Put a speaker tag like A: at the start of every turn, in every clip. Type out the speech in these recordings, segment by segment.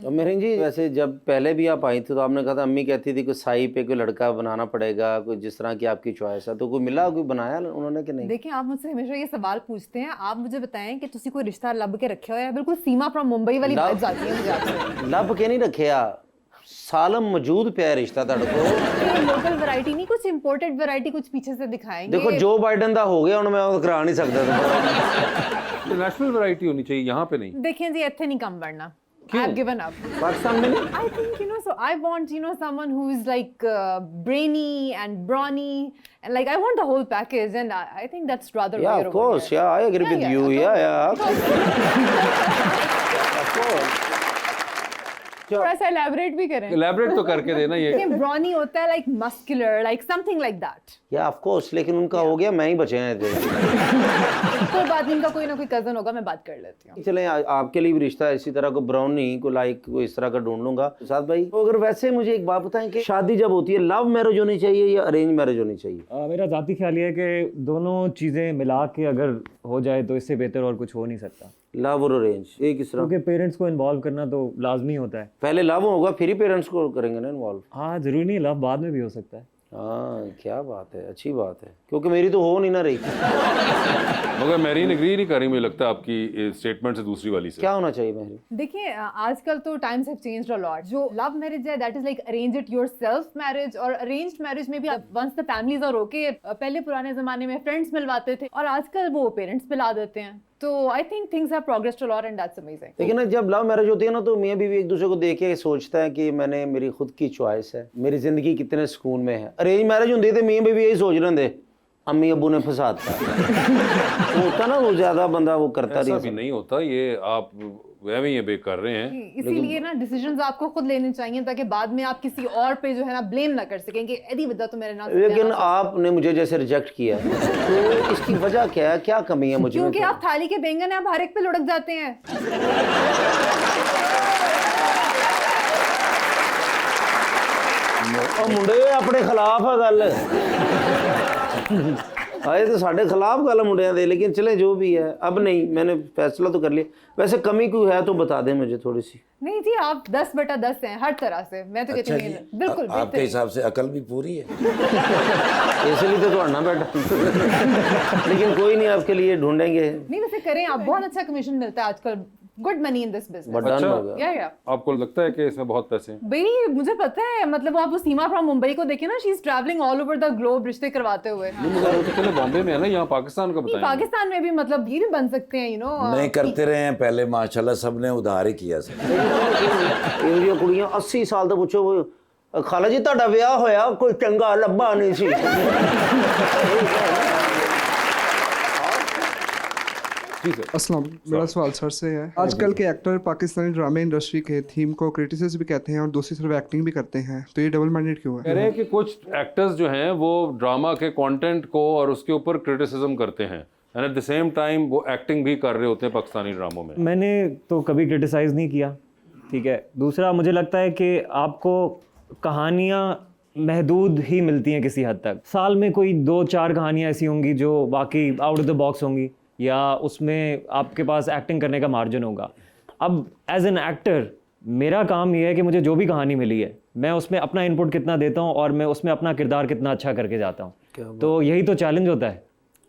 A: और मेहरीन जी वैसे जब पहले भी आप आई थी तो आपने कहा था, अम्मी कहती थी कि साई पे कोई लड़का बनाना पड़ेगा, कोई जिस तरह की आपकी चॉइस है, तो कोई मिला, कोई बनाया उन्होंने कि नहीं?
B: देखिए आप मुझसे हमेशा ये सवाल पूछते हैं, आप मुझे बताएं कि तुसी कोई रिश्ता लब के रखे हो या बिल्कुल सीमा फ्रॉम मुंबई वाली वाइब्स आती है मुझे आपसे।
A: लब के नहीं रखे सालम मौजूद पे है रिश्ता ਤੁਹਾਡੇ ਕੋਲ।
B: लोकल वैरायटी नहीं, कुछ इंपोर्टेड वैरायटी कुछ पीछे से दिखाएंगे।
A: देखो जो बाइडन दा हो गया ਹੁਣ मैं ਉਹ करा नहीं सकता
C: नेशनल वैरायटी होनी चाहिए, यहाँ पे नहीं।
B: देखें जी इतने नहीं कम बढ़ना। I've given up.
A: पाकिस्तान में नहीं?
B: I think so I want someone who is like brainy and brawny and like I want the whole package and I think that's rather
A: Yeah,
B: rare
A: of
B: over
A: course.
B: here.
A: Yeah, I agree with you. Yeah.
B: थोड़ा सा elaborate भी करें।
C: Elaborate तो करके देना ये।
B: Brownie होता है like muscular, like something like that.
A: Yeah, of course. लेकिन उनका हो गया, मैं ही बचे हैं थे।
B: कोई बात नहीं, इनका कोई ना कोई कजन होगा, मैं बात कर लेती हूँ।
A: चलें आपके लिए भी रिश्ता इसी तरह को ब्राउनी को लाइक को इस तरह का ढूंढ लूंगा। साथ भाई तो अगर वैसे मुझे एक बात बताएं कि शादी जब होती है लव मैरिज होनी चाहिए या अरेंज मैरिज होनी चाहिए?
D: मेरा ज़ाती ख्याल ये है कि दोनों चीज़ें मिला के अगर हो जाए तो इससे बेहतर और कुछ हो नहीं सकता।
A: लव और अरेंज एक इस तरह,
D: क्योंकि पेरेंट्स को इन्वॉल्व करना तो लाजमी होता है।
A: पहले लव होगा फिर ही पेरेंट्स को करेंगे ना इन्वॉल्व।
D: हाँ ज़रूरी नहीं, लव बाद में भी हो सकता है।
A: हाँ क्या बात है, अच्छी बात है, क्योंकि मेरी तो हो नहीं ना रही।
C: मगर मेरीन एग्री नहीं कर रही मुझे लगता है आपकी स्टेटमेंट से दूसरी वाली से।
A: क्या होना चाहिए मेरी?
B: देखिए आजकल तो times have changed a lot. जो लव मैरिज है that is like arrange it yourself marriage, और अरेंज्ड मैरिज में भी once the families are okay, पहले पुराने जमाने में फ्रेंड्स मिलवाते थे और आजकल वो पेरेंट्स मिला देते हैं। तो I think things have progressed a lot and that's amazing.
A: लेकिन ना जब लव मैरिज होती है ना तो मियां बीवी एक दूसरे को देख के सोचता है कि मैंने मेरी खुद की चॉइस है, मेरी जिंदगी कितने सुकून में है। अरेंज मैरिज होती तो मियां बीवी यही सोच रहे थे अम्मी अब्बू ने फंसाता तो होता ना वो ज्यादा बंदा वो करता
C: ऐसा भी नहीं होता, ये आप वह भी ये बेक कर रहे हैं।
B: इसीलिए ना डिसीजंस आपको खुद लेने चाहिए ताकि बाद में आप किसी और पे जो है ना ब्लेम ना कर सकें कि एदी वजह तो मेरे नाम।
A: लेकिन आपने मुझे जैसे रिजेक्ट किया तो इसकी वजह क्या है, क्या कमी है मुझे?
B: क्योंकि आप थाली के बैंगन आप हर एक पे लुढ़क जाते हैं।
A: मुंडे अपने खिलाफ है गल आए तो साढ़े खिलाफ गल मुंडिया दे, लेकिन चले जो भी है अब नहीं, मैंने फैसला तो कर लिया। वैसे कमी कोई है तो बता दें मुझे थोड़ी सी।
B: नहीं जी आप 10/10 हैं हर तरह से, मैं तो कहती हूँ बिल्कुल
E: आपके हिसाब से अकल भी पूरी है
A: इसलिए तो दौड़ना बैठा लेकिन कोई नहीं, आपके लिए ढूंढेंगे।
B: नहीं वैसे करें आप, बहुत अच्छा कमीशन मिलता है आजकल, good money in this business.
C: अच्छा,
B: या
C: आपको लगता है कि इसमें बहुत पैसे हैं?
B: भाई मुझे पता है, मतलब आप वो सीमा फ्रॉम मुंबई को देखें ना, she is travelling all over the globe रिश्ते करवाते हुए।
C: नहीं मगर वो तो पहले बॉम्बे में है ना, यहाँ पाकिस्तान का बताएं।
B: पाकिस्तान में भी मतलब ये भी बन सकते हैं
E: नहीं करते रहे हैं पहले माशाल्लाह, सबने उधार ही किया सब।
A: इंडिया कुड़ियां 80 साल तो पूछो वो खाला जी ਤੁਹਾਡਾ ਵਿਆਹ ਹੋਇਆ ਕੋਈ ਚੰਗਾ ਲੱਭਾ नहीं सी।
F: अस्सलाम, मेरा सवाल सर से है। आजकल के एक्टर पाकिस्तानी ड्रामा इंडस्ट्री के थीम को क्रिटिसिज्म भी कहते हैं और दूसरी तरफ एक्टिंग भी करते हैं, तो ये डबल माइंडेड क्यों
C: कह
F: है?
C: रहे हैं कि कुछ एक्टर्स जो हैं वो ड्रामा के कंटेंट को और उसके ऊपर क्रिटिसिज्म करते हैं and at the same time वो एक्टिंग भी कर रहे होते हैं पाकिस्तानी ड्रामों में।
D: मैंने तो कभी क्रिटिसाइज़ नहीं किया, ठीक है। दूसरा मुझे लगता है कि आपको कहानियाँ महदूद ही मिलती हैं किसी हद तक। साल में कोई 2-4 कहानियाँ ऐसी होंगी जो बाकी आउट ऑफ द बॉक्स होंगी या उसमें आपके पास एक्टिंग करने का मार्जिन होगा। अब एज एन एक्टर मेरा काम ये है कि मुझे जो भी कहानी मिली है मैं उसमें अपना इनपुट कितना देता हूँ और मैं उसमें अपना किरदार कितना अच्छा करके जाता हूँ। तो यही तो चैलेंज होता है,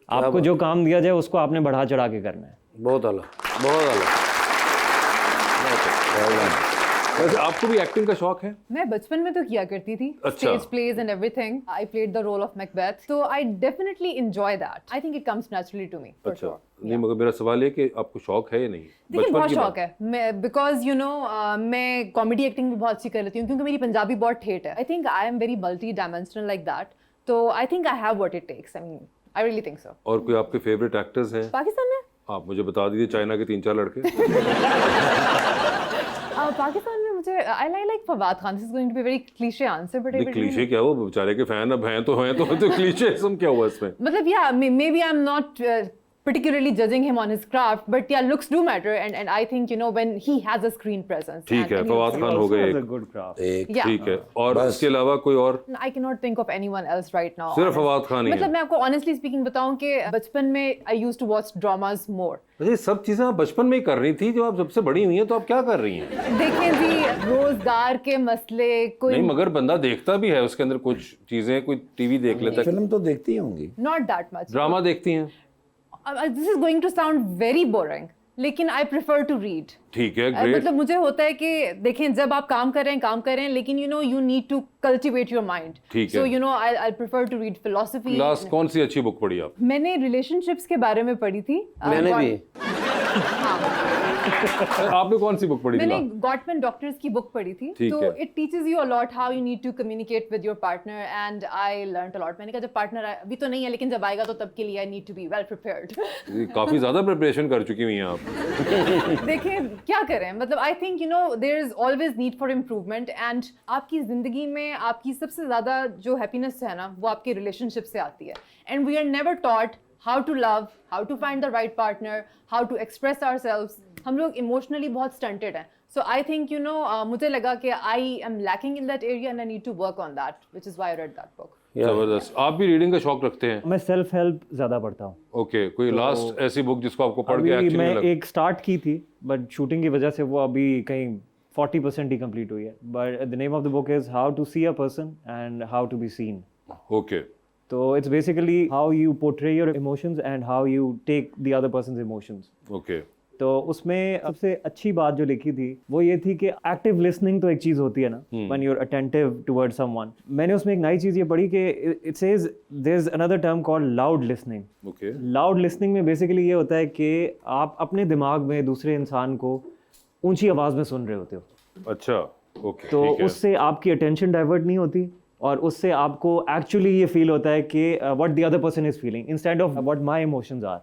D: आपको जो काम दिया जाए उसको आपने बढ़ा चढ़ा के करना है।
A: बहुत आला, बहुत आला।
C: वैसे आपको भी एक्टिंग का शौक है?
B: मैं बचपन में तो किया करती थी,
C: अच्छा।
B: Stage plays and everything. I played the role of Macbeth, so I definitely enjoy that. I think it comes naturally to me. For
C: अच्छा
B: sure.
C: नहीं मगर मेरा सवाल है कि आपको शौक है या नहीं?
B: देखिए बहुत शौक है मैं, बिकॉज मैं कॉमेडी एक्टिंग भी बहुत अच्छी कर लेती हूँ क्योंकि मेरी पंजाबी बहुत ठेठ है। I think I am very multi dimensional like that, तो I think I have what it takes. I mean I really think so.
C: और कोई आपके फेवरेट एक्टर्स हैं
B: पाकिस्तान में?
C: आप मुझे बता दीजिए, चाइना के 3-4 लड़के।
B: पाकिस्तान में मुझे I like Fawad Khan. This is going to be very cliche answer but
C: cliche क्या, वो बेचारे के फैन अब हैं तो क्लीशे क्या हुआ इसमें?
B: मतलब या maybe I am not particularly judging him on his craft, but yeah, looks do matter, and I think when he has a screen presence.
C: ठीक है, फवाद खान हो गए,
D: गुड क्राफ्ट,
B: Yeah.
C: ठीक है। और उसके अलावा कोई और?
B: I cannot think of anyone else right now.
C: सिर्फ फवाद खान ही
B: मतलब
C: है?
B: मैं आपको honestly speaking बताऊं कि बचपन में I used to watch dramas more.
C: ये सब चीजें आप बचपन में ही कर रही थी, जो आप सबसे बड़ी हुई हैं तो आप क्या कर रही हैं?
B: देखें जी रोजगार के मसले, कोई
C: नहीं मगर बंदा देखता भी है उसके अंदर कुछ चीजें, कोई टीवी देख लेता है,
E: फिल्म तो देखती होंगी।
B: Not that much.
C: ड्रामा देखती हैं,
B: this is going to sound very boring, लेकिन आई प्रेफर टू रीड।
C: ठीक है, ग्रेट।
B: मतलब मुझे होता है कि देखें जब आप काम कर रहे हैं लेकिन you need to cultivate your mind.
C: ठीक है।
B: So I prefer to read philosophy.
C: Last कौन सी अच्छी बुक पढ़ी आप?
B: मैंने रिलेशनशिप्स के बारे में पढ़ी थी।
A: मैंने भी।
C: आपने कौन सी बुक पढ़ी थी?
B: मैंने गॉटमैन डॉक्टर्स की बुक पढ़ी थी।
C: ठीक
B: तो
C: है।
B: It teaches you a lot how you need to communicate with your partner and I learned a lot. मैंने कहा जब पार्टनर अभी तो नहीं है लेकिन जब आएगा तो तब के लिए I need to be well prepared.
C: काफी ज्यादा प्रिपरेशन कर चुकी हुई हैं आप।
B: देखें क्या करें, मतलब I think there is always need for improvement and आपकी जिंदगी में आपकी सबसे ज्यादा जो हैप्पीनेस है ना वो आपके रिलेशनशिप से आती है। And we are never taught how to love, how to find the right partner, how to express ourselves. हम लोग इमोशनली बहुत स्टंटेड हैं। सो आई थिंक मुझे लगा कि I am lacking in that area and I need to work on that, which is why I read that book.
C: जबरदस्त। आप भी रीडिंग का शौक रखते हैं?
D: मैं सेल्फ हेल्प ज़्यादा पढ़ता हूँ।
C: ओके, कोई लास्ट ऐसी बुक जिसको आपको पढ़ के
D: अभी
C: एक्चुअली
D: मैं
C: लगा?
D: एक स्टार्ट की थी बट शूटिंग की वजह से वो अभी कहीं 40% ही कंप्लीट हुई है। But the name of the book is how to see a person and how to be seen.
C: Okay,
D: तो it's basically how you portray your emotions and how you take the other person's emotions.
C: Okay.
D: तो उसमें सबसे अच्छी बात जो लिखी थी वो ये थी कि एक्टिव लिसनिंग तो एक चीज़ होती है ना, when you are attentive towards someone. मैंने उसमें एक नई चीज़ ये पढ़ी कि it says there is another term called loud listening.
C: Okay.
D: Loud listening में बेसिकली ये होता है कि आप अपने दिमाग में दूसरे इंसान को ऊंची आवाज़ में सुन रहे होते हो।
C: अच्छा, ओके।
D: तो
C: ठीक है।
D: उससे आपकी अटेंशन डाइवर्ट नहीं होती और उससे आपको एक्चुअली ये फील होता है कि what the other person is feeling instead of what my emotions are.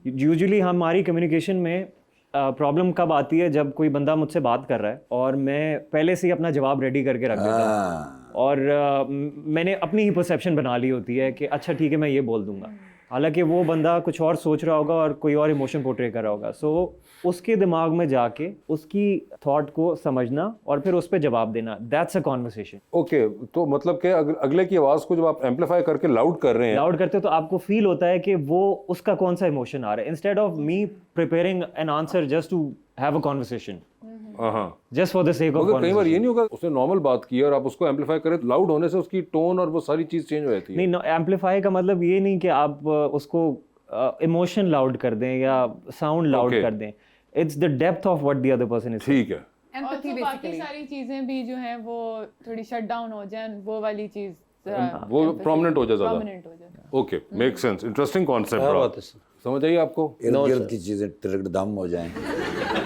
D: Usually हमारी कम्युनिकेशन में प्रॉब्लम कब आती है जब कोई बंदा मुझसे बात कर रहा है और मैं पहले से ही अपना जवाब रेडी करके रख देता हूँ
E: हाँ,
D: और मैंने अपनी ही परसेप्शन बना ली होती है कि अच्छा ठीक है मैं ये बोल दूंगा, हालांकि वो बंदा कुछ और सोच रहा होगा और कोई और इमोशन पोर्ट्रे कर रहा होगा। सो उसके दिमाग में जाके उसकी थॉट को समझना और फिर उस पर जवाब देना, दैट्स अ कॉन्वर्सेशन।
C: ओके, तो मतलब कि अगले की आवाज को जब आप एम्पलीफाई करके लाउड कर रहे हैं,
D: लाउड करते हो तो आपको फील होता है कि वो उसका कौन सा इमोशन आ रहा है, instead of me preparing an answer just to have a conversation,
C: हाँ,
D: just for the sake of
C: मगर कई बार ये नहीं होगा उसने नॉर्मल बात की और आप उसको एम्पलीफाई करें, लाउड होने से उसकी टोन और वो सारी चीज चेंज हो जाती है।
D: नहीं, एम्पलीफाई का मतलब ये नहीं कि आप उसको इमोशन लाउड कर दें या साउंड लाउड
C: Okay.
D: कर दें, it's the depth of what the other person is.
C: ठीक है।
B: एम्पैथी
G: बाकी
B: बेसिकली।
G: सारी चीजें भी जो हैं वो थोड़ी शट डाउन हो जाएं, वो वाली चीज
C: वो prominent हो जाए ज्यादा।
G: prominent हो जाए।
C: Okay, make sense. Interesting concept
A: क्या
C: रहा।
A: बात है सर।
C: समझ आई आपको?
E: इर्द गिर्द की चीजें तिरक दम हो जाएं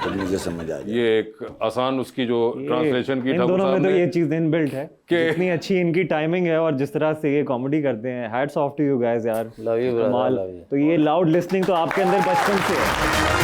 E: तो मुझे समझ आ जाए।
C: ये एक आसान उसकी जो ट्रांसलेशन की
D: इन
C: ठाकुर
D: दोनों
C: साहब
D: में तो
C: ने,
D: ये चीज इनबिल्ट है
C: कि-
D: इतनी अच्छी इनकी टाइमिंग है और जिस तरह से ये कॉमेडी करते हैं, hats off to you guys यार।
A: Love you, brother,
D: कमाल।
A: love you.
D: तो ये लाउड लिसनिंग तो आपके अंदर बचपन से है।